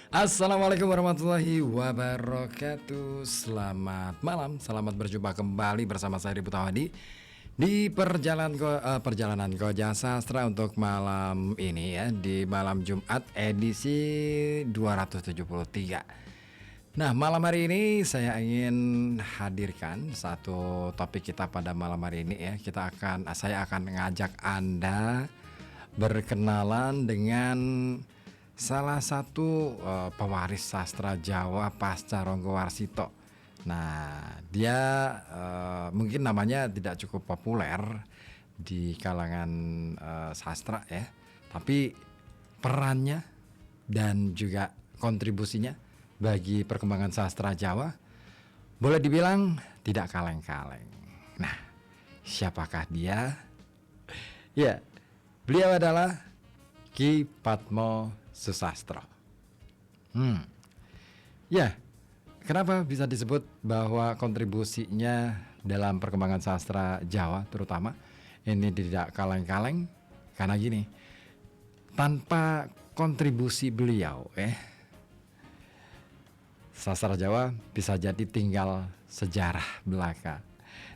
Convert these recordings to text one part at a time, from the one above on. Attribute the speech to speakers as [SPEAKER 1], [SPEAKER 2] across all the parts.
[SPEAKER 1] Assalamualaikum warahmatullahi wabarakatuh. Selamat malam, selamat berjumpa kembali bersama saya Ribu Tawadi di perjalanan Koja Sastra untuk malam ini ya, di malam Jumat edisi 273. Nah, malam hari ini saya ingin hadirkan satu topik kita pada malam hari ini ya. Saya akan mengajak Anda berkenalan dengan salah satu pewaris sastra Jawa pasca Ronggo Warsito. Nah, dia mungkin namanya tidak cukup populer di kalangan sastra ya, tapi perannya dan juga kontribusinya bagi perkembangan sastra Jawa boleh dibilang tidak kaleng-kaleng. Nah, siapakah dia? Ya, beliau adalah Ki Padmo Susastro. Ya, kenapa bisa disebut bahwa kontribusinya dalam perkembangan sastra Jawa terutama ini tidak kaleng-kaleng? Karena gini, tanpa kontribusi beliau sastra Jawa bisa jadi tinggal sejarah belaka.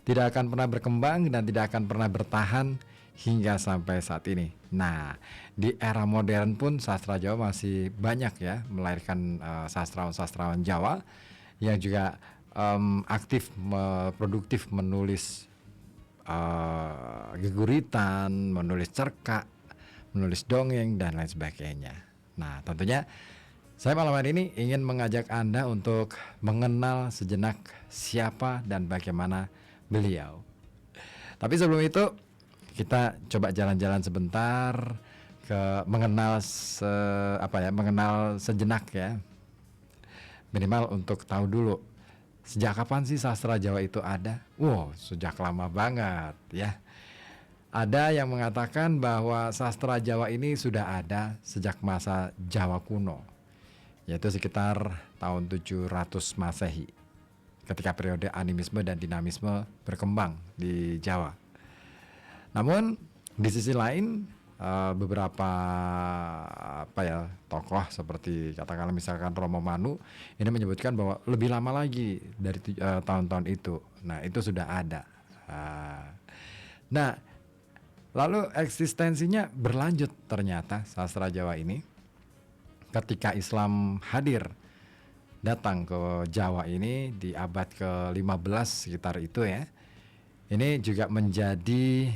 [SPEAKER 1] Tidak akan pernah berkembang dan tidak akan pernah bertahan hingga sampai saat ini. Nah, di era modern pun sastra Jawa masih banyak ya melahirkan sastrawan-sastrawan Jawa yang juga aktif, produktif menulis geguritan, menulis cerkak, menulis dongeng dan lain sebagainya. Nah, tentunya saya malam hari ini ingin mengajak Anda untuk mengenal sejenak siapa dan bagaimana beliau. Tapi sebelum itu kita coba jalan-jalan sebentar mengenal sejenak ya. Minimal untuk tahu dulu sejak kapan sih sastra Jawa itu ada? Wow, sejak lama banget ya. Ada yang mengatakan bahwa sastra Jawa ini sudah ada sejak masa Jawa kuno, yaitu sekitar tahun 700 Masehi, ketika periode animisme dan dinamisme berkembang di Jawa. Namun di sisi lain beberapa tokoh seperti katakanlah misalkan Romo Manu ini menyebutkan bahwa lebih lama lagi dari tahun-tahun itu. Nah, itu sudah ada. Nah, lalu eksistensinya berlanjut ternyata sastra Jawa ini ketika Islam datang ke Jawa ini di abad ke-15 sekitar itu ya. Ini juga menjadi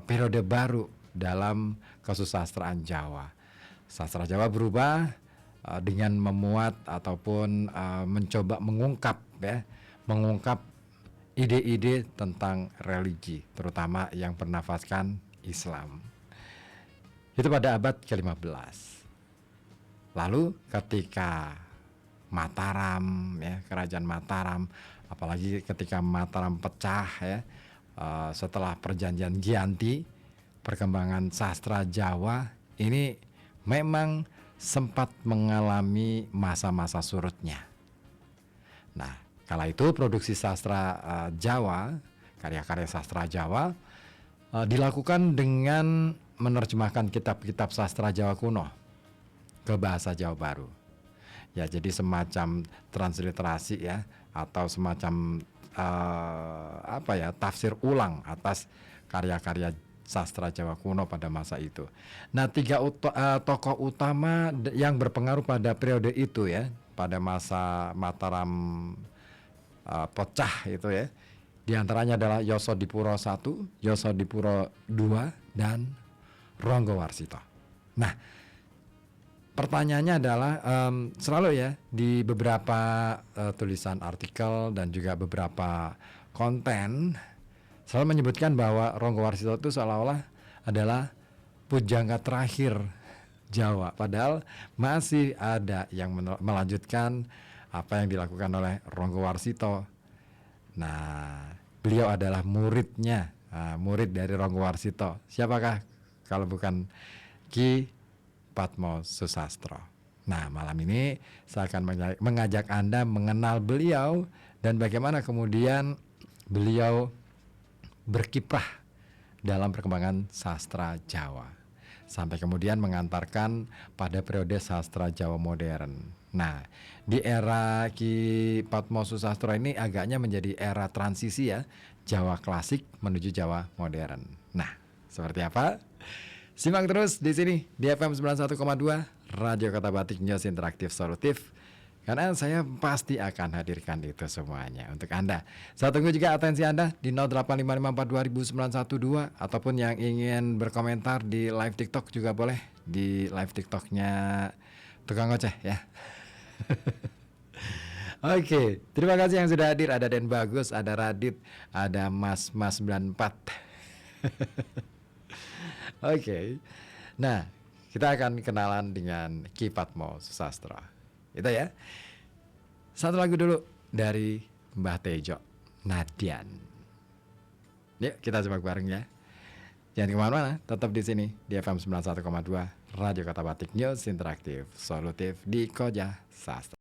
[SPEAKER 1] periode baru dalam kesusastraan Jawa. Sastra Jawa berubah dengan memuat ataupun mencoba mengungkap ide-ide tentang religi, terutama yang bernafaskan Islam. Itu pada abad ke-15. Lalu ketika Mataram ya, kerajaan Mataram, apalagi ketika Mataram pecah ya, setelah perjanjian Giyanti, perkembangan sastra Jawa ini memang sempat mengalami masa-masa surutnya. Nah, kala itu produksi sastra Jawa, karya-karya sastra Jawa dilakukan dengan menerjemahkan kitab-kitab sastra Jawa kuno ke bahasa Jawa baru. Ya, jadi semacam transliterasi ya, atau semacam tafsir ulang atas karya-karya sastra Jawa kuno pada masa itu. Nah, tiga tokoh utama yang berpengaruh pada periode itu ya, pada masa Mataram pecah itu ya, di antaranya adalah Yosodipuro I, Yosodipuro II, dan Ronggo Warsito. Nah, pertanyaannya adalah selalu ya di beberapa tulisan artikel dan juga beberapa konten selalu menyebutkan bahwa Ronggo Warsito itu seolah-olah adalah pujangga terakhir Jawa, padahal masih ada yang melanjutkan apa yang dilakukan oleh Ronggo Warsito. Nah, beliau adalah murid dari Ronggo Warsito. Siapakah kalau bukan Ki Padmo Susastro. Nah, malam ini saya akan mengajak Anda mengenal beliau dan bagaimana kemudian beliau berkiprah dalam perkembangan sastra Jawa. sampai kemudian mengantarkan pada periode sastra Jawa modern. Nah, di era Ki Padmo Susastro ini agaknya menjadi era transisi ya, Jawa klasik menuju Jawa modern. Nah, seperti apa? Simak terus di sini di FM 91,2 Radio Kota Batik News Interaktif Solutif. Karena saya pasti akan hadirkan itu semuanya untuk Anda. Saya tunggu juga atensi Anda di 0855420912 ataupun yang ingin berkomentar di live TikTok juga boleh di live TikToknya Tukang Oceh ya. Oke, terima kasih yang sudah hadir. Ada Den Bagus, ada Radit, ada Mas 94. Oke. Nah, kita akan kenalan dengan Ki Padmo Susastro. Itu ya. Satu lagu dulu dari Mbah Tejo, Nadian. Yuk kita simak bareng ya. Jangan kemana-mana, tetap di sini di FM 91,2 Radio Kota Batik News Interaktif Solutif di Koja Sastra.